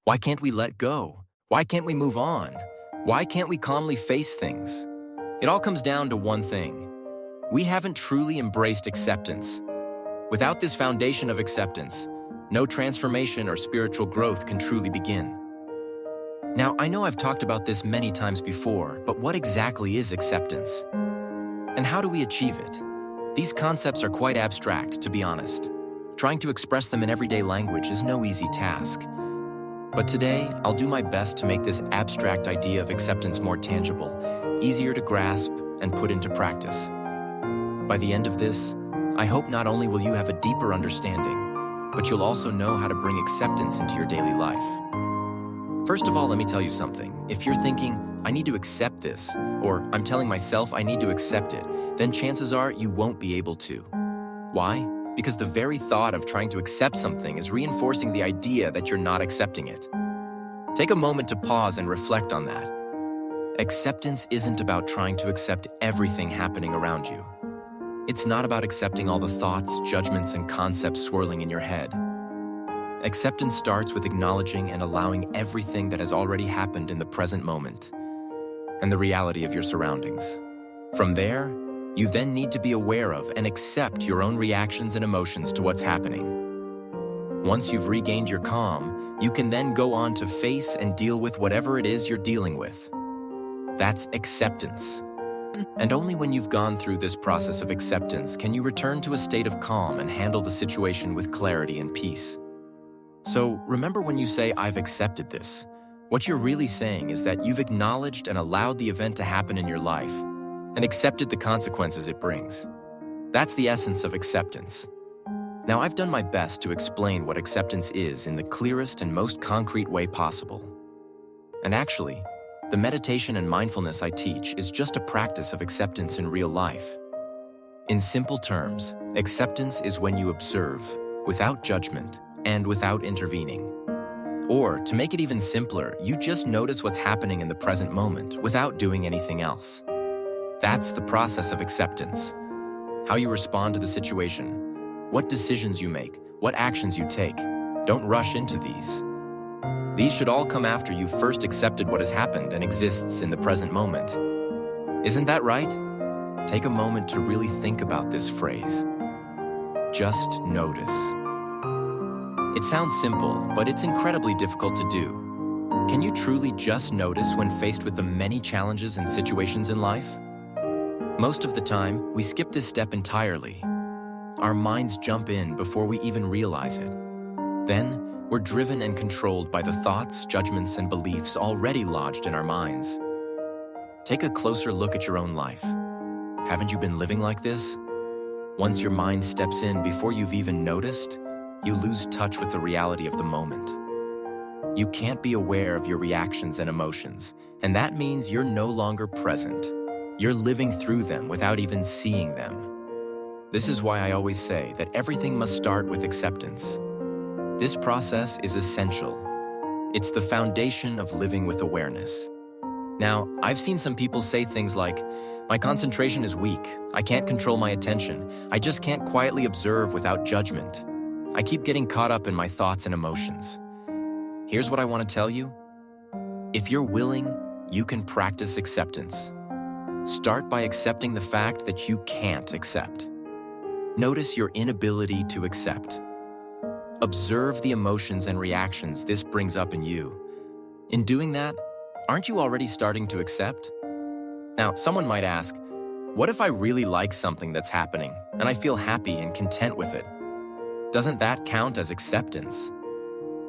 Why can't we let go? Why can't we move on? Why can't we calmly face things? It all comes down to one thing. We haven't truly embraced acceptance. Without this foundation of acceptance, no transformation or spiritual growth can truly begin. Now, I know I've talked about this many times before, but what exactly is acceptance? And how do we achieve it? These concepts are quite abstract, to be honest. Trying to express them in everyday language is no easy task. But today, I'll do my best to make this abstract idea of acceptance more tangible, easier to grasp, and put into practice. By the end of this, I hope not only will you have a deeper understanding, but you'll also know how to bring acceptance into your daily life. First of all, let me tell you something. If you're thinking, I need to accept this, or I'm telling myself I need to accept it, then chances are you won't be able to. Why? Because the very thought of trying to accept something is reinforcing the idea that you're not accepting it. Take a moment to pause and reflect on that. Acceptance isn't about trying to accept everything happening around you. It's not about accepting all the thoughts, judgments, and concepts swirling in your head. Acceptance starts with acknowledging and allowing everything that has already happened in the present moment and the reality of your surroundings. From there, you then need to be aware of and accept your own reactions and emotions to what's happening. Once you've regained your calm, you can then go on to face and deal with whatever it is you're dealing with. That's acceptance. And only when you've gone through this process of acceptance can you return to a state of calm and handle the situation with clarity and peace. So remember, when you say, I've accepted this, what you're really saying is that you've acknowledged and allowed the event to happen in your life and accepted the consequences it brings. That's the essence of acceptance. Now, I've done my best to explain what acceptance is in the clearest and most concrete way possible. And actually, the meditation and mindfulness I teach is just a practice of acceptance in real life. In simple terms, acceptance is when you observe, without judgment and without intervening. Or, to make it even simpler, you just notice what's happening in the present moment without doing anything else. That's the process of acceptance. How you respond to the situation, what decisions you make, what actions you take. Don't rush into these. These should all come after you've first accepted what has happened and exists in the present moment. Isn't that right? Take a moment to really think about this phrase. Just notice. It sounds simple, but it's incredibly difficult to do. Can you truly just notice when faced with the many challenges and situations in life? Most of the time, we skip this step entirely. Our minds jump in before we even realize it. Then, we're driven and controlled by the thoughts, judgments, and beliefs already lodged in our minds. Take a closer look at your own life. Haven't you been living like this? Once your mind steps in before you've even noticed, you lose touch with the reality of the moment. You can't be aware of your reactions and emotions, and that means you're no longer present. You're living through them without even seeing them. This is why I always say that everything must start with acceptance. This process is essential. It's the foundation of living with awareness. Now, I've seen some people say things like, my concentration is weak, I can't control my attention, I just can't quietly observe without judgment. I keep getting caught up in my thoughts and emotions. Here's what I want to tell you. If you're willing, you can practice acceptance. Start by accepting the fact that you can't accept. Notice your inability to accept. Observe the emotions and reactions this brings up in you. In doing that, aren't you already starting to accept? Now, someone might ask, what if I really like something that's happening and I feel happy and content with it? Doesn't that count as acceptance?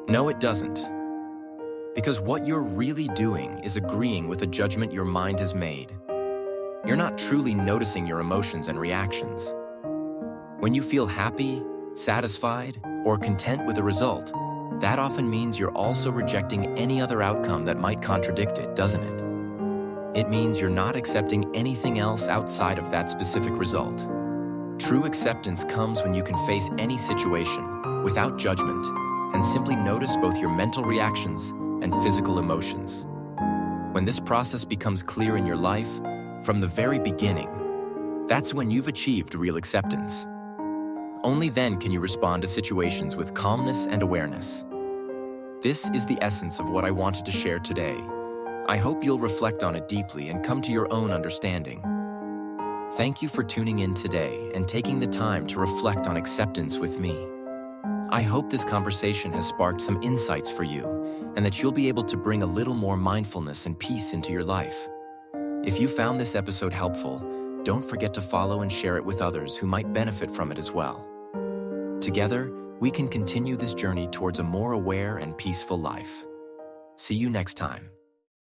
No, it doesn't. Because what you're really doing is agreeing with a judgment your mind has made. You're not truly noticing your emotions and reactions. When you feel happy, satisfied, or content with a result, that often means you're also rejecting any other outcome that might contradict it, doesn't it? It means you're not accepting anything else outside of that specific result. True acceptance comes when you can face any situation without judgment and simply notice both your mental reactions and physical emotions. When this process becomes clear in your life, from the very beginning, that's when you've achieved real acceptance. Only then can you respond to situations with calmness and awareness. This is the essence of what I wanted to share today. I hope you'll reflect on it deeply and come to your own understanding. Thank you for tuning in today and taking the time to reflect on acceptance with me. I hope this conversation has sparked some insights for you and that you'll be able to bring a little more mindfulness and peace into your life. If you found this episode helpful, don't forget to follow and share it with others who might benefit from it as well. Together, we can continue this journey towards a more aware and peaceful life. See you next time.